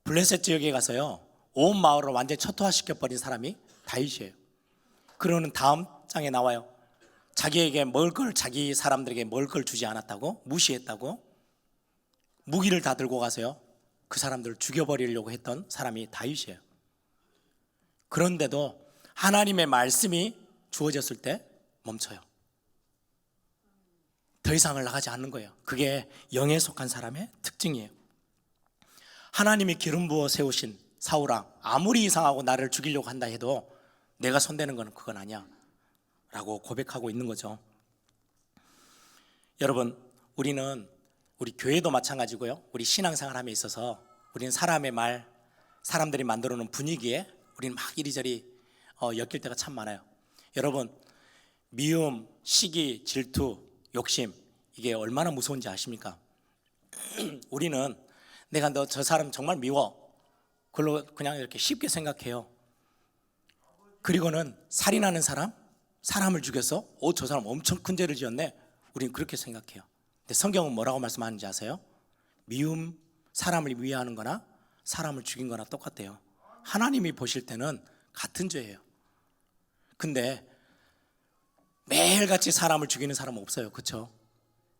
블레셋 지역에 가서요, 온 마을을 완전히 초토화시켜버린 사람이 다윗이에요. 그러는 다음 장에 나와요. 자기에게 먹을 걸, 자기 사람들에게 먹을 걸 주지 않았다고, 무시했다고, 무기를 다 들고 가서요, 그 사람들을 죽여버리려고 했던 사람이 다윗이에요. 그런데도 하나님의 말씀이 주어졌을 때 멈춰요. 더 이상을 나가지 않는 거예요. 그게 영에 속한 사람의 특징이에요. 하나님이 기름 부어 세우신 사울아, 아무리 이상하고 나를 죽이려고 한다 해도 내가 손대는 건 그건 아니야 라고 고백하고 있는 거죠. 여러분, 우리는 우리 교회도 마찬가지고요, 우리 신앙생활함에 있어서 우리는 사람의 말, 사람들이 만들어 놓은 분위기에 우리는 막 이리저리 엮일 때가 참 많아요. 여러분, 미움, 시기, 질투, 욕심, 이게 얼마나 무서운지 아십니까? 우리는 내가 너 저 사람 정말 미워, 그걸로 그냥 이렇게 쉽게 생각해요. 그리고는 살인하는 사람, 사람을 죽여서 저 사람 엄청 큰 죄를 지었네, 우리는 그렇게 생각해요. 근데 성경은 뭐라고 말씀하는지 아세요? 미움, 사람을 미워하는 거나 사람을 죽인 거나 똑같대요. 하나님이 보실 때는 같은 죄예요. 근데 매일같이 사람을 죽이는 사람은 없어요. 그렇죠?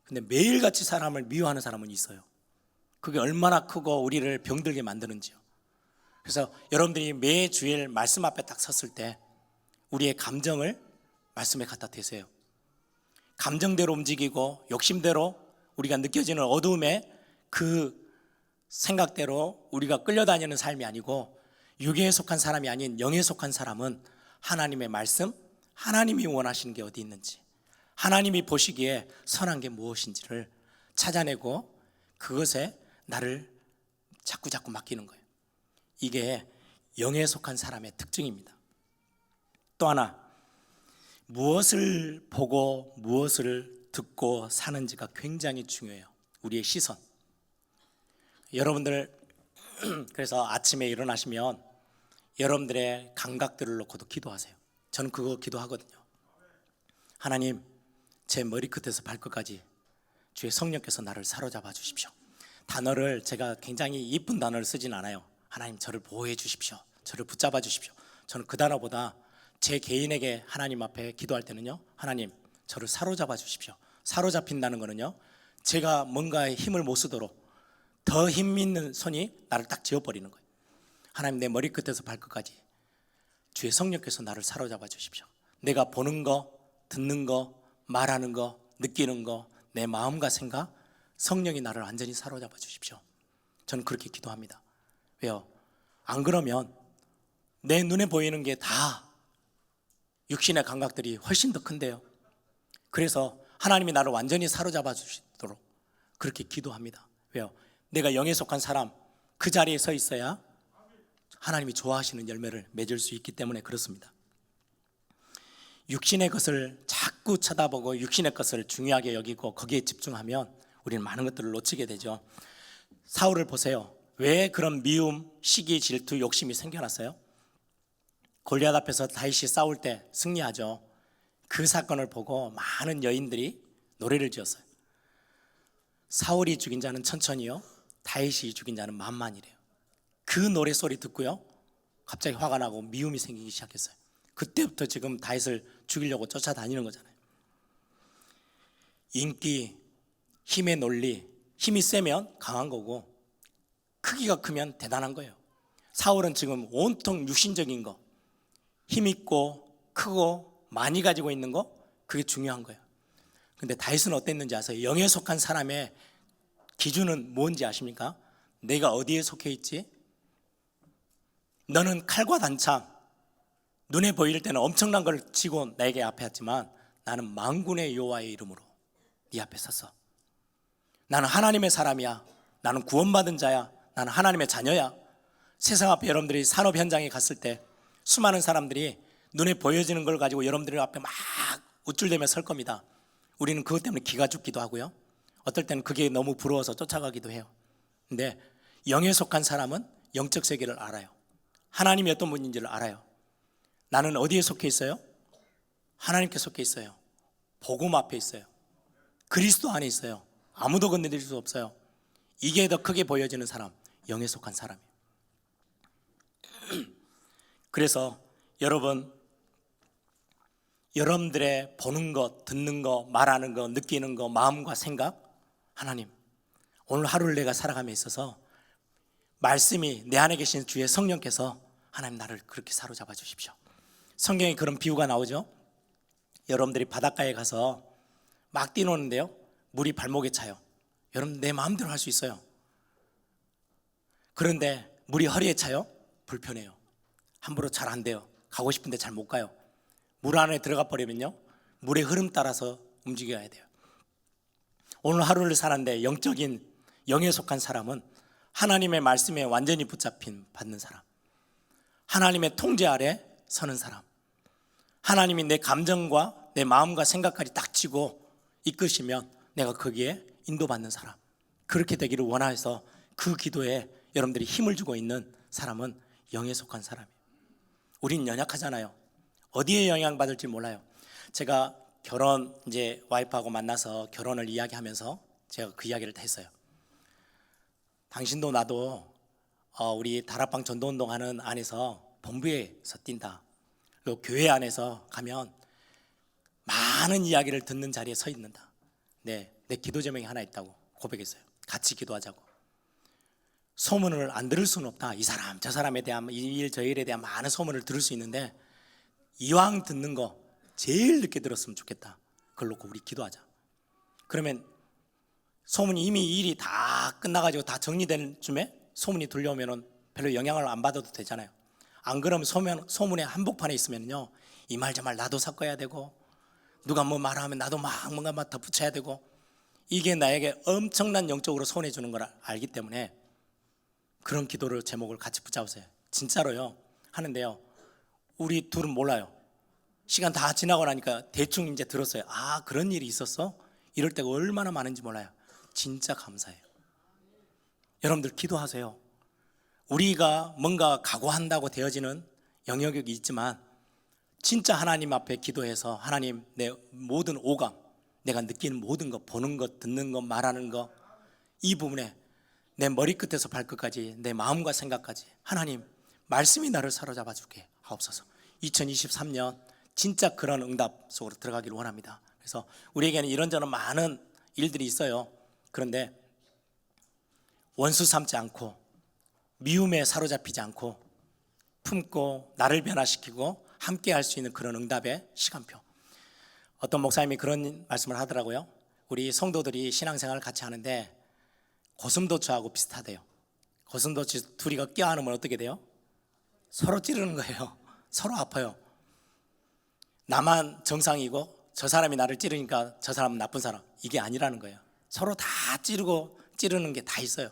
근데 매일같이 사람을 미워하는 사람은 있어요. 그게 얼마나 크고 우리를 병들게 만드는지요. 그래서 여러분들이 매주일 말씀 앞에 딱 섰을 때 우리의 감정을 말씀에 갖다 대세요. 감정대로 움직이고 욕심대로 우리가 느껴지는 어두움에 그 생각대로 우리가 끌려다니는 삶이 아니고, 육에 속한 사람이 아닌 영에 속한 사람은 하나님의 말씀, 하나님이 원하시는 게 어디 있는지, 하나님이 보시기에 선한 게 무엇인지를 찾아내고 그것에 나를 자꾸 맡기는 거예요. 이게 영에 속한 사람의 특징입니다. 또 하나, 무엇을 보고 무엇을 듣고 사는지가 굉장히 중요해요. 우리의 시선. 여러분들 그래서 아침에 일어나시면 여러분들의 감각들을 놓고도 기도하세요. 저는 그거 기도하거든요. 하나님, 제 머리끝에서 발끝까지 주의 성령께서 나를 사로잡아 주십시오. 단어를 제가 굉장히 이쁜 단어를 쓰진 않아요. 하나님, 저를 보호해 주십시오, 저를 붙잡아 주십시오. 저는 그 단어보다 제 개인에게 하나님 앞에 기도할 때는요, 하나님, 저를 사로잡아 주십시오. 사로잡힌다는 거는요, 제가 뭔가에 힘을 못 쓰도록 더 힘 있는 손이 나를 딱 쥐어버리는 거예요. 하나님, 내 머리끝에서 발끝까지 주의 성령께서 나를 사로잡아 주십시오. 내가 보는 거, 듣는 거, 말하는 거, 느끼는 거, 내 마음과 생각, 성령이 나를 완전히 사로잡아 주십시오. 저는 그렇게 기도합니다. 왜요? 안 그러면 내 눈에 보이는 게 다 육신의 감각들이 훨씬 더 큰데요. 그래서 하나님이 나를 완전히 사로잡아 주시도록 그렇게 기도합니다. 왜요? 내가 영에 속한 사람, 그 자리에 서 있어야 하나님이 좋아하시는 열매를 맺을 수 있기 때문에 그렇습니다. 육신의 것을 자꾸 쳐다보고 육신의 것을 중요하게 여기고 거기에 집중하면 우리는 많은 것들을 놓치게 되죠. 사울을 보세요. 왜 그런 미움, 시기, 질투, 욕심이 생겨났어요? 골리앗 앞에서 다윗이 싸울 때 승리하죠. 그 사건을 보고 많은 여인들이 노래를 지었어요. 사울이 죽인 자는 천천히요, 다윗이 죽인 자는 만만이래요. 그 노래소리 듣고요, 갑자기 화가 나고 미움이 생기기 시작했어요. 그때부터 지금 다윗을 죽이려고 쫓아다니는 거잖아요. 인기, 힘의 논리, 힘이 세면 강한 거고 크기가 크면 대단한 거예요. 사울은 지금 온통 육신적인 거, 힘 있고 크고 많이 가지고 있는 거, 그게 중요한 거예요. 근데 다윗은 어땠는지 아세요? 영에 속한 사람의 기준은 뭔지 아십니까? 내가 어디에 속해 있지? 너는 칼과 단창, 눈에 보일 때는 엄청난 걸 쥐고 나에게 앞에 왔지만 나는 만군의 여호와의 이름으로 네 앞에 섰어. 나는 하나님의 사람이야. 나는 구원받은 자야. 나는 하나님의 자녀야. 세상 앞에 여러분들이 산업 현장에 갔을 때 수많은 사람들이 눈에 보여지는 걸 가지고 여러분들 앞에 막 우쭐대며 설 겁니다. 우리는 그것 때문에 기가 죽기도 하고요, 어떨 때는 그게 너무 부러워서 쫓아가기도 해요. 근데 영에 속한 사람은 영적 세계를 알아요. 하나님이 어떤 분인지를 알아요. 나는 어디에 속해 있어요? 하나님께 속해 있어요. 복음 앞에 있어요. 그리스도 안에 있어요. 아무도 건드릴 수 없어요. 이게 더 크게 보여지는 사람, 영에 속한 사람이에요. 그래서 여러분들의 보는 것, 듣는 것, 말하는 것, 느끼는 것, 마음과 생각, 하나님, 오늘 하루를 내가 살아감에 있어서 말씀이 내 안에 계신 주의 성령께서 하나님 나를 그렇게 사로잡아 주십시오. 성경에 그런 비유가 나오죠. 여러분들이 바닷가에 가서 막 뛰노는데요, 물이 발목에 차요. 여러분 내 마음대로 할 수 있어요. 그런데 물이 허리에 차요? 불편해요. 함부로 잘 안 돼요. 가고 싶은데 잘 못 가요. 물 안에 들어가 버리면요, 물의 흐름 따라서 움직여야 돼요. 오늘 하루를 사는데 영적인 영에 속한 사람은 하나님의 말씀에 완전히 붙잡힌 받는 사람, 하나님의 통제 아래 서는 사람, 하나님이 내 감정과 내 마음과 생각까지 딱 쥐고 이끄시면 내가 거기에 인도받는 사람, 그렇게 되기를 원해서 그 기도에 여러분들이 힘을 주고 있는 사람은 영에 속한 사람이에요. 우린 연약하잖아요. 어디에 영향받을지 몰라요. 제가 결혼 이제 와이프하고 만나서 결혼을 이야기하면서 제가 그 이야기를 했어요. 당신도 나도 우리 다락방 전도운동하는 안에서 본부에서 뛴다. 그리고 교회 안에서 가면 많은 이야기를 듣는 자리에 서 있는다. 내 기도 제목이 하나 있다고 고백했어요. 같이 기도하자고. 소문을 안 들을 수는 없다. 이 사람 저 사람에 대한 이 일 저 일에 대한 많은 소문을 들을 수 있는데 이왕 듣는 거 제일 늦게 들었으면 좋겠다. 그걸 놓고 우리 기도하자. 그러면 소문이 이미 일이 다 끝나가지고 다 정리된 쯤에 소문이 들려오면 별로 영향을 안 받아도 되잖아요. 안 그러면 소문의 한복판에 있으면요, 이 말 저 말 나도 섞어야 되고, 누가 뭐 말하면 나도 막 뭔가 막 덧붙여야 되고, 이게 나에게 엄청난 영적으로 손해 주는 걸 알기 때문에 그런 기도를 제목을 같이 붙잡으세요. 진짜로요 하는데요, 우리 둘은 몰라요. 시간 다 지나고 나니까 대충 이제 들었어요. 아, 그런 일이 있었어? 이럴 때가 얼마나 많은지 몰라요. 진짜 감사해요. 여러분들 기도하세요. 우리가 뭔가 각오한다고 되어지는 영역이 있지만 진짜 하나님 앞에 기도해서 하나님, 내 모든 오감, 내가 느끼는 모든 것, 보는 것, 듣는 것, 말하는 것, 이 부분에 내 머리끝에서 발끝까지 내 마음과 생각까지 하나님 말씀이 나를 사로잡아 주게 하옵소서. 2023년 진짜 그런 응답 속으로 들어가기를 원합니다. 그래서 우리에게는 이런저런 많은 일들이 있어요. 그런데 원수 삼지 않고 미움에 사로잡히지 않고 품고 나를 변화시키고 함께 할 수 있는 그런 응답의 시간표. 어떤 목사님이 그런 말씀을 하더라고요. 우리 성도들이 신앙생활을 같이 하는데 고슴도치하고 비슷하대요. 고슴도치 둘이가 껴안으면 어떻게 돼요? 서로 찌르는 거예요. 서로 아파요. 나만 정상이고 저 사람이 나를 찌르니까 저 사람은 나쁜 사람, 이게 아니라는 거예요. 서로 다 찌르는 게 다 있어요.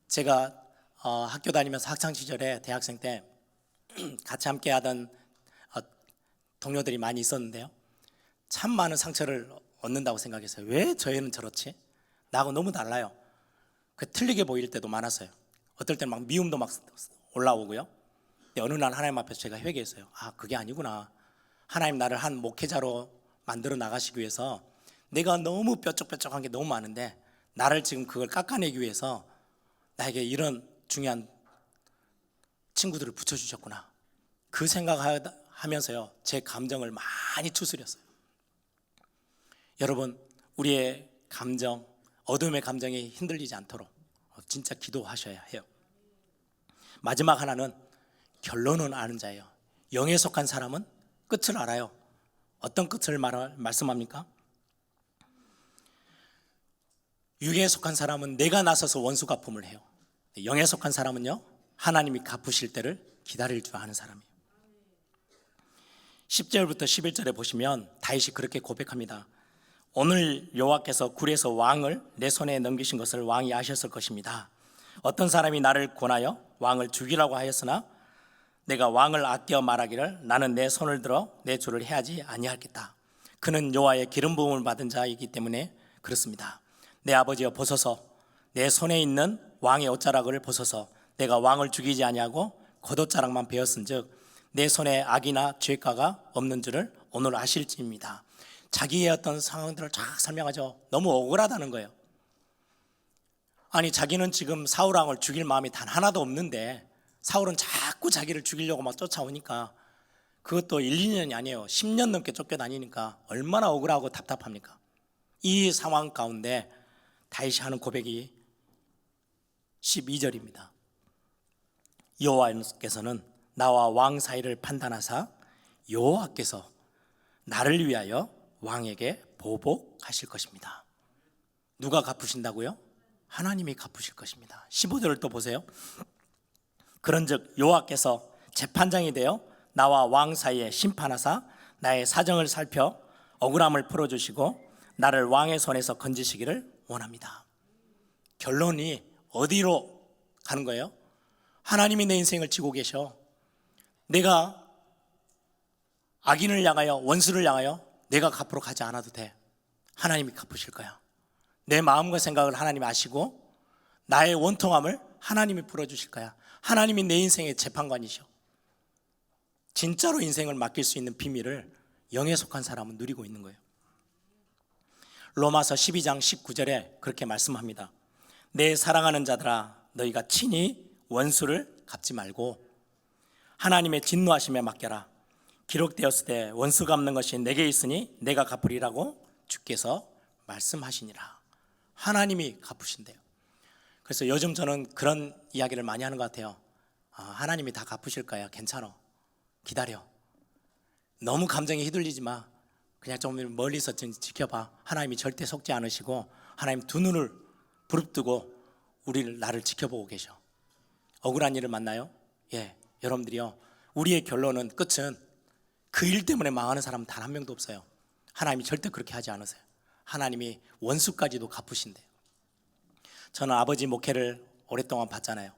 제가 학교 다니면서 학창시절에 대학생 때 같이 함께 하던 동료들이 많이 있었는데요, 참 많은 상처를 얻는다고 생각했어요. 왜 저 애는 저렇지? 나하고 너무 달라요. 그 틀리게 보일 때도 많았어요. 어떨 때는 막 미움도 막 올라오고요. 근데 어느 날 하나님 앞에서 제가 회개했어요. 아, 그게 아니구나. 하나님 나를 한 목회자로 만들어 나가시기 위해서 내가 너무 뾰족뾰족한 게 너무 많은데 나를 지금 그걸 깎아내기 위해서 나에게 이런 중요한 친구들을 붙여주셨구나. 그 생각하면서요, 제 감정을 많이 추스렸어요. 여러분, 우리의 감정, 어둠의 감정이 흔들리지 않도록 진짜 기도하셔야 해요. 마지막 하나는 결론은 아는 자예요. 영에 속한 사람은 끝을 알아요. 어떤 끝을 말씀합니까? 육에 속한 사람은 내가 나서서 원수 갚음을 해요. 영에 속한 사람은요, 하나님이 갚으실 때를 기다릴 줄 아는 사람이에요. 10절부터 11절에 보시면 다윗이 그렇게 고백합니다. 오늘 여호와께서 굴에서 왕을 내 손에 넘기신 것을 왕이 아셨을 것입니다. 어떤 사람이 나를 권하여 왕을 죽이라고 하였으나 내가 왕을 아껴 말하기를 나는 내 손을 들어 내 주를 해하지 아니하겠다. 그는 여호와의 기름 부음을 받은 자이기 때문에 그렇습니다. 내 아버지여 보소서, 내 손에 있는 왕의 옷자락을 보소서. 내가 왕을 죽이지 아니하고 겉옷자락만 베었은즉 내 손에 악이나 죄가가 없는 줄을 오늘 아실지입니다. 자기의 어떤 상황들을 쫙 설명하죠. 너무 억울하다는 거예요. 아니, 자기는 지금 사울 왕을 죽일 마음이 단 하나도 없는데 사울은 자꾸 자기를 죽이려고 막 쫓아오니까, 그것도 1, 2년이 아니에요. 10년 넘게 쫓겨다니니까 얼마나 억울하고 답답합니까? 이 상황 가운데 다윗이 하는 고백이 12절입니다. 여호와께서는 나와 왕 사이를 판단하사 여호와께서 나를 위하여 왕에게 보복하실 것입니다. 누가 갚으신다고요? 하나님이 갚으실 것입니다. 15절을 또 보세요. 그런즉 여호와께서 재판장이 되어 나와 왕 사이에 심판하사 나의 사정을 살펴 억울함을 풀어주시고 나를 왕의 손에서 건지시기를 원합니다. 결론이 어디로 가는 거예요? 하나님이 내 인생을 지고 계셔. 내가 악인을 향하여, 원수를 향하여 내가 갚으러 가지 않아도 돼. 하나님이 갚으실 거야. 내 마음과 생각을 하나님이 아시고 나의 원통함을 하나님이 풀어주실 거야. 하나님이 내 인생의 재판관이셔. 진짜로 인생을 맡길 수 있는 비밀을 영에 속한 사람은 누리고 있는 거예요. 로마서 12장 19절에 그렇게 말씀합니다. 내 사랑하는 자들아 너희가 친히 원수를 갚지 말고 하나님의 진노하심에 맡겨라. 기록되었을 때 원수 갚는 것이 내게 있으니 내가 갚으리라고 주께서 말씀하시니라. 하나님이 갚으신대요. 그래서 요즘 저는 그런 이야기를 많이 하는 것 같아요. 하나님이 다 갚으실 거야. 괜찮아. 기다려. 너무 감정에 휘둘리지 마. 그냥 좀 멀리서 지켜봐. 하나님이 절대 속지 않으시고 하나님 두 눈을 부릅뜨고 나를 지켜보고 계셔. 억울한 일을 만나요? 예, 여러분들이요. 우리의 결론은 끝은 그 일 때문에 망하는 사람은 단 한 명도 없어요. 하나님이 절대 그렇게 하지 않으세요. 하나님이 원수까지도 갚으신대요. 저는 아버지 목회를 오랫동안 봤잖아요.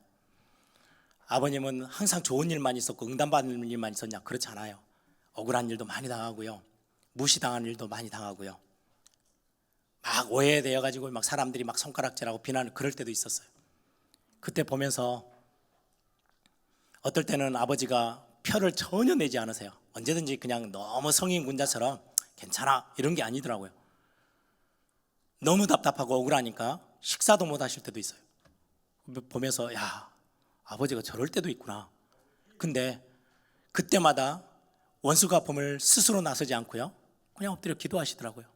아버님은 항상 좋은 일만 있었고 응답받는 일만 있었냐? 그렇지 않아요. 억울한 일도 많이 당하고요. 무시당하는 일도 많이 당하고요. 막 오해되어 가지고 막 사람들이 막 손가락질하고 비난을 그럴 때도 있었어요. 그때 보면서 어떨 때는 아버지가 표를 전혀 내지 않으세요. 언제든지 그냥 너무 성인 군자처럼 괜찮아 이런 게 아니더라고요. 너무 답답하고 억울하니까 식사도 못 하실 때도 있어요. 보면서 야, 아버지가 저럴 때도 있구나. 근데 그때마다 원수 갚음을 스스로 나서지 않고요. 그냥 엎드려 기도하시더라고요.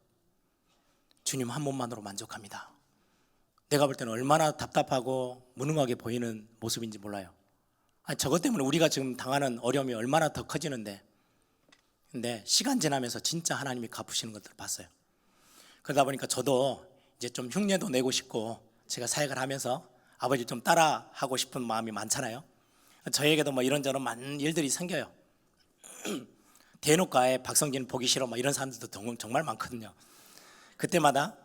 주님 한 몸만으로 만족합니다. 내가 볼 때는 얼마나 답답하고 무능하게 보이는 모습인지 몰라요. 저것 때문에 우리가 지금 당하는 어려움이 얼마나 더 커지는데, 근데 시간 지나면서 진짜 하나님이 갚으시는 것들을 봤어요. 그러다 보니까 저도 이제 좀 흉내도 내고 싶고 제가 사역을 하면서 아버지 좀 따라하고 싶은 마음이 많잖아요. 저에게도 뭐 이런저런 많은 일들이 생겨요. 대놓고 아예 박성진 보기 싫어 뭐 이런 사람들도 정말 많거든요. 그때마다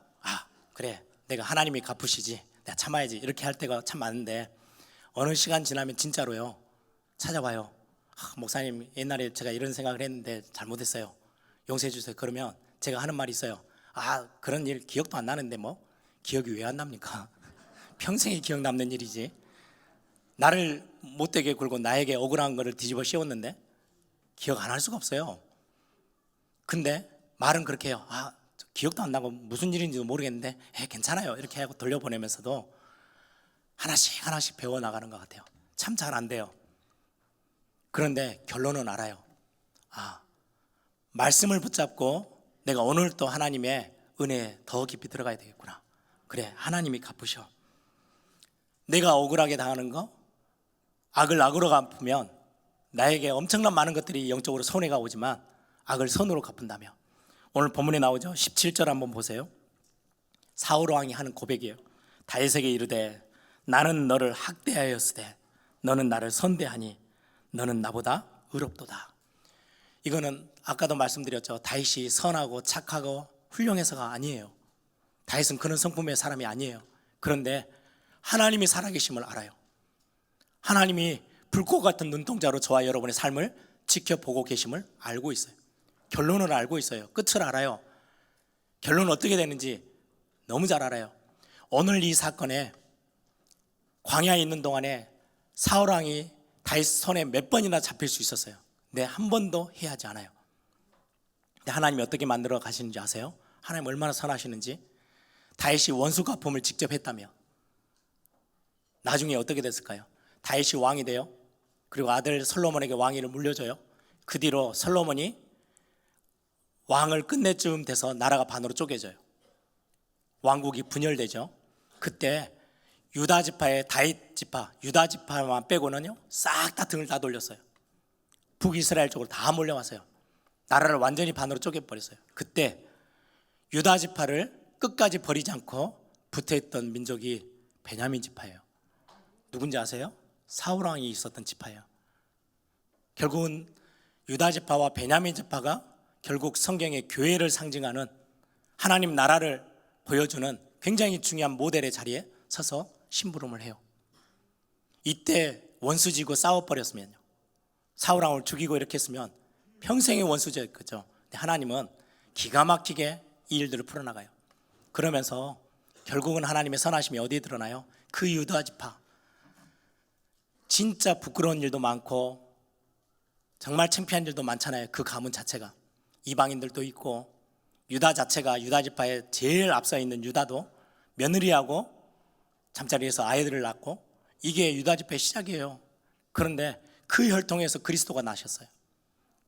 그래 내가 하나님이 갚으시지 내가 참아야지 이렇게 할 때가 참 많은데 어느 시간 지나면 진짜로요 찾아와요. 목사님 옛날에 제가 이런 생각을 했는데 잘못했어요. 용서해 주세요. 그러면 제가 하는 말이 있어요. 그런 일 기억도 안 나는데 뭐 기억이 왜 안 납니까? 평생에 기억 남는 일이지. 나를 못되게 굴고 나에게 억울한 거를 뒤집어 씌웠는데 기억 안 할 수가 없어요. 근데 말은 그렇게 해요. 기억도 안 나고 무슨 일인지도 모르겠는데 괜찮아요 이렇게 하고 돌려보내면서도 하나씩 하나씩 배워나가는 것 같아요. 참 잘 안 돼요. 그런데 결론은 알아요. 말씀을 붙잡고 내가 오늘 또 하나님의 은혜에 더 깊이 들어가야 되겠구나. 그래 하나님이 갚으셔. 내가 억울하게 당하는 거 악을 악으로 갚으면 나에게 엄청난 많은 것들이 영적으로 손해가 오지만 악을 선으로 갚은다며. 오늘 본문에 나오죠. 17절 한번 보세요. 사울 왕이 하는 고백이에요. 다윗에게 이르되 나는 너를 학대하였으되 너는 나를 선대하니 너는 나보다 의롭도다. 이거는 아까도 말씀드렸죠. 다윗이 선하고 착하고 훌륭해서가 아니에요. 다윗은 그런 성품의 사람이 아니에요. 그런데 하나님이 살아계심을 알아요. 하나님이 불꽃 같은 눈동자로 저와 여러분의 삶을 지켜보고 계심을 알고 있어요. 결론을 알고 있어요. 끝을 알아요. 결론은 어떻게 되는지 너무 잘 알아요. 오늘 이 사건에 광야에 있는 동안에 사울 왕이 다윗 손에 몇 번이나 잡힐 수 있었어요. 근데 한 번도 해하지 않아요. 근데 하나님이 어떻게 만들어 가시는지 아세요? 하나님 얼마나 선하시는지. 다윗이 원수 갚음을 직접 했다며. 나중에 어떻게 됐을까요? 다윗이 왕이 돼요. 그리고 아들 솔로몬에게 왕위를 물려줘요. 그 뒤로 솔로몬이 왕을 끝낼 즈음 돼서 나라가 반으로 쪼개져요. 왕국이 분열되죠. 그때 유다 지파의 다윗 지파, 유다 지파만 빼고는요 싹 다 등을 다 돌렸어요. 북이스라엘 쪽으로 다 몰려왔어요. 나라를 완전히 반으로 쪼개버렸어요. 그때 유다 지파를 끝까지 버리지 않고 붙어있던 민족이 베냐민 지파예요. 누군지 아세요? 사울 왕이 있었던 지파예요. 결국은 유다 지파와 베냐민 지파가 결국 성경의 교회를 상징하는 하나님 나라를 보여주는 굉장히 중요한 모델의 자리에 서서 심부름을 해요. 이때 원수지고 싸워버렸으면요, 사울 왕을 죽이고 이렇게 했으면 평생의 원수제였겠죠. 근데 하나님은 기가 막히게 이 일들을 풀어나가요. 그러면서 결국은 하나님의 선하심이 어디에 드러나요? 그 유다 지파, 진짜 부끄러운 일도 많고 정말 창피한 일도 많잖아요. 그 가문 자체가 이방인들도 있고, 유다 자체가 유다 지파에 제일 앞서 있는 유다도 며느리하고 잠자리에서 아이들을 낳고, 이게 유다 지파의 시작이에요. 그런데 그 혈통에서 그리스도가 나셨어요.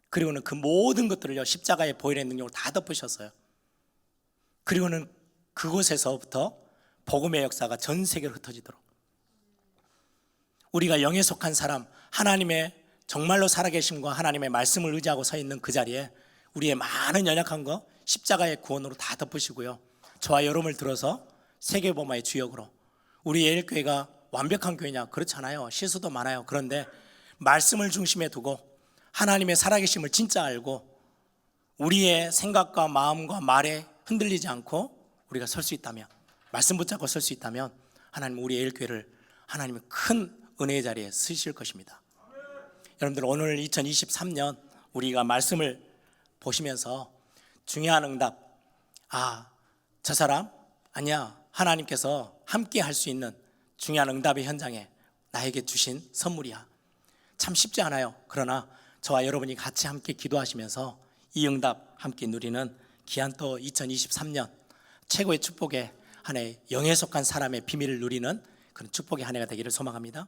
그리고는 그 모든 것들을요, 십자가의 보혈의 능력으로 다 덮으셨어요. 그리고는 그곳에서부터 복음의 역사가 전 세계로 흩어지도록, 우리가 영에 속한 사람, 하나님의 정말로 살아계심과 하나님의 말씀을 의지하고 서 있는 그 자리에 우리의 많은 연약한 거 십자가의 구원으로 다 덮으시고요, 저와 여러분을 들어서 세계복음화의 주역으로, 우리 예일교회가 완벽한 교회냐? 그렇잖아요. 실수도 많아요. 그런데 말씀을 중심에 두고 하나님의 살아계심을 진짜 알고 우리의 생각과 마음과 말에 흔들리지 않고 우리가 설 수 있다면, 말씀 붙잡고 설 수 있다면, 하나님 우리 예일교회를 하나님의 큰 은혜의 자리에 쓰실 것입니다. 여러분들, 오늘 2023년 우리가 말씀을 보시면서 중요한 응답, 저 사람 아니야, 하나님께서 함께 할 수 있는 중요한 응답의 현장에 나에게 주신 선물이야. 참 쉽지 않아요. 그러나 저와 여러분이 같이 함께 기도하시면서 이 응답 함께 누리는 귀한 또 2023년 최고의 축복의 한 해, 영에 속한 사람의 비밀을 누리는 그런 축복의 한 해가 되기를 소망합니다.